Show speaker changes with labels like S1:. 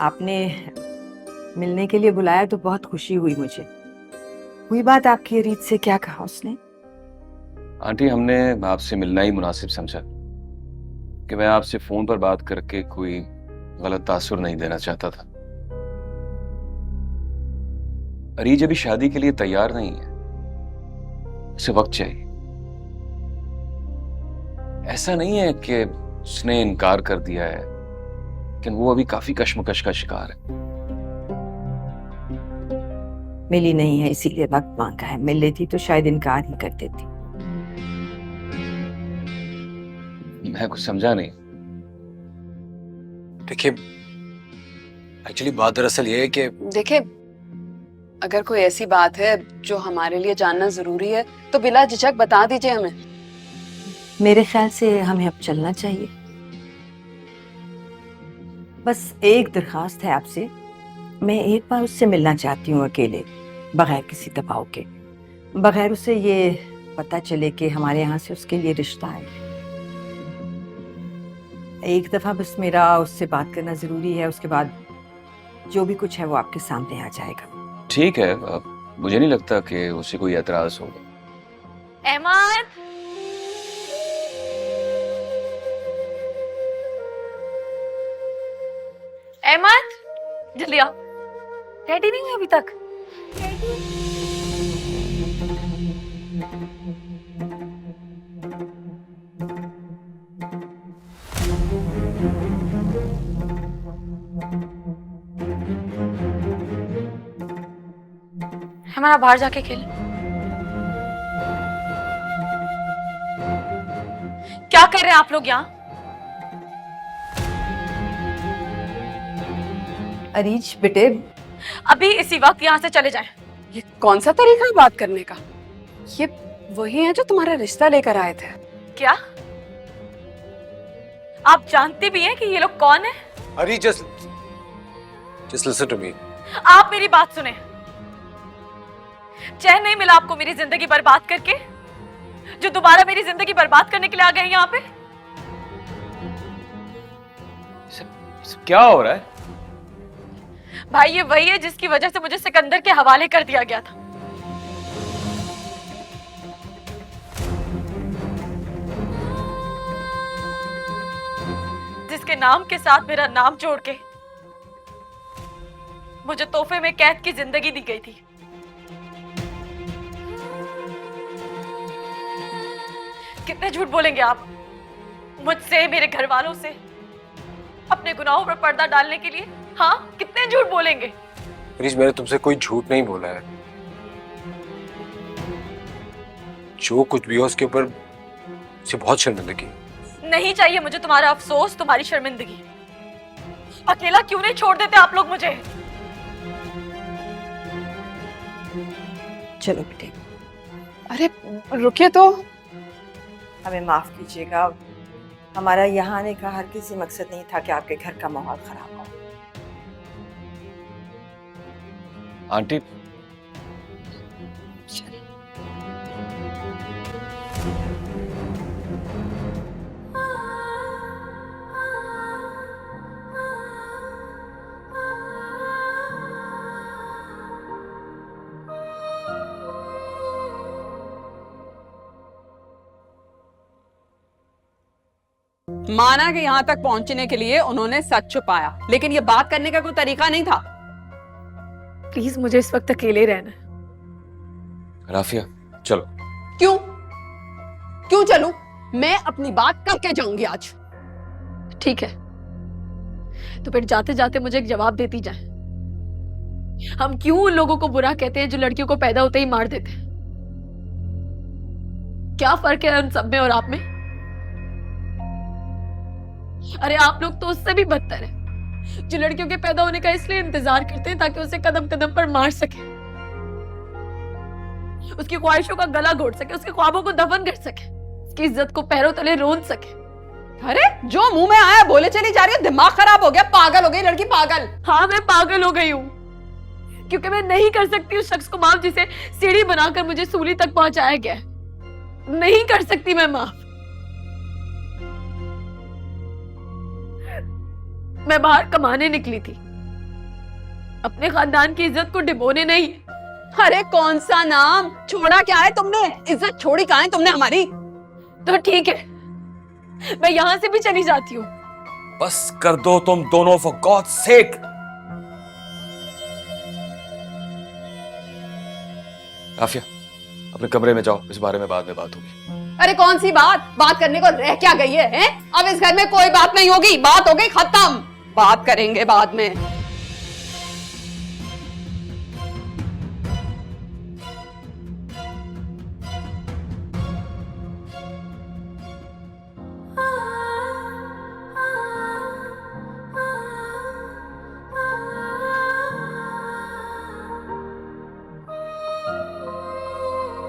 S1: आपने मिलने के लिए बुलाया तो बहुत खुशी हुई मुझे। हुई बात आपकी रीत से? क्या कहा उसने?
S2: आंटी, हमने आपसे मिलना ही मुनासिब समझा कि मैं आपसे फोन पर बात करके कोई गलत तासुर नहीं देना चाहता था। अरीज अभी शादी के लिए तैयार नहीं है, उसे वक्त चाहिए। ऐसा नहीं है कि उसने इनकार कर दिया है, लेकिन वो अभी काफी कश्मकश का शिकार है।
S1: मिली नहीं है इसीलिए वक्त मांगा है। मिल लेती तो शायद इनकार ही कर देती।
S2: मैं कुछ समझा नहीं।
S3: देखिए, एक्चुअली बात दरअसल ये है कि
S4: देखिए, अगर कोई ऐसी बात है जो हमारे लिए जानना जरूरी है तो बिला झिझक बता दीजिए हमें।
S1: मेरे ख्याल से हमें अब चलना चाहिए। बस एक दरखास्त है आपसे। मैं एक बार उससे मिलना चाहती हूँ, अकेले, बगैर किसी दबाव के, बगैर उसे ये पता चले कि हमारे यहाँ से उसके लिए रिश्ता है। एक दफा बस मेरा उससे बात करना जरूरी है। उसके बाद जो भी कुछ है वो आपके सामने आ जाएगा।
S2: ठीक है, मुझे नहीं लगता कि उसे कोई एतराज होगा।
S5: अहमद, अहमद, जल्दी आओ। रेडी नहीं हुई अभी तक? हमारा बाहर जाके खेल। क्या कर रहे हैं आप लोग यहाँ?
S1: अरीज बेटे,
S5: अभी इसी वक्त यहाँ से चले जाएं।
S4: ये कौन सा तरीका है बात करने का? ये वही है जो तुम्हारा रिश्ता लेकर आए थे।
S5: क्या आप जानते भी हैं कि ये लोग कौन है?
S3: अरे जस्ट लिसन टू मी।
S5: आप मेरी बात सुने। चैन नहीं मिला आपको मेरी जिंदगी बर्बाद करके, जो दोबारा मेरी जिंदगी बर्बाद करने के लिए आ गए यहाँ पे?
S2: सब क्या हो रहा है?
S5: भाई, ये वही है जिसकी वजह से मुझे सिकंदर के हवाले कर दिया गया था। जिसके नाम के साथ मेरा नाम जोड़ के मुझे तोहफे में कैद की जिंदगी दी गई थी। कितने झूठ बोलेंगे आप मुझसे, मेरे घर वालों से, अपने गुनाहों पर पर्दा डालने के लिए? हाँ, कितने झूठ बोलेंगे?
S3: अरीज, मैंने तुमसे कोई झूठ नहीं बोला है। जो कुछ भी हो उसके ऊपर मुझे बहुत शर्मिंदगी।
S5: नहीं चाहिए मुझे तुम्हारा अफसोस, तुम्हारी शर्मिंदगी। अकेला क्यों नहीं छोड़ देते आप लोग मुझे?
S1: चलो बेटे।
S4: अरे रुकिए तो।
S1: हमें माफ कीजिएगा। हमारा यहाँ आने का हर किसी मकसद नहीं था कि आपके घर का माहौल खराब हो।
S2: आंटी,
S4: माना कि यहाँ तक पहुंचने के लिए उन्होंने सच छुपाया, लेकिन ये बात करने का कोई तरीका नहीं था।
S5: प्लीज मुझे इस वक्त अकेले रहना है।
S2: राफिया, चलो।
S4: क्यों क्यों चलूं? मैं अपनी बात करके जाऊंगी आज।
S5: ठीक है, तो फिर जाते जाते मुझे एक जवाब देती जाए। हम क्यों उन लोगों को बुरा कहते हैं जो लड़कियों को पैदा होते ही मार देते हैं? क्या फर्क है उन सब में और आप में? अरे आप लोग तो उससे भी बदतर है, जो लड़कियों के पैदा होने का इसलिए इंतजार करते हैं ताकि उसे कदम कदम पर मार सके, उसकी ख्वाहिशों का गला घोट सके, उसके ख्वाबों को दफन कर सके, उसकी इज्जत को पैरों तले रोंद सके।
S4: अरे जो मुंह में आया बोले चली जा रही है। दिमाग खराब हो गया, पागल हो गई लड़की, पागल।
S5: हाँ, मैं पागल हो गई हूँ, क्योंकि मैं नहीं कर सकती उस शख्स को माफ जिसे सीढ़ी बनाकर मुझे सूली तक पहुंचाया गया है। नहीं कर सकती मैं माफ। मैं बाहर कमाने निकली थी, अपने खानदान की इज्जत को डिबोने नहीं।
S4: अरे कौन सा नाम छोड़ा, क्या है तुमने? इज्जत छोड़ी कहाँ है तुमने हमारी?
S5: तो ठीक है, मैं यहाँ से भी चली जाती हूँ।
S2: बस कर दो तुम दोनों, फॉर गॉड सेक। आफिया, अपने कमरे में जाओ, इस बारे में बाद में बात होगी।
S4: अरे कौन सी बात करने को रह क्या गई है, हैं? अब इस घर में कोई बात नहीं होगी, बात हो गई खत्म, बात करेंगे बाद में।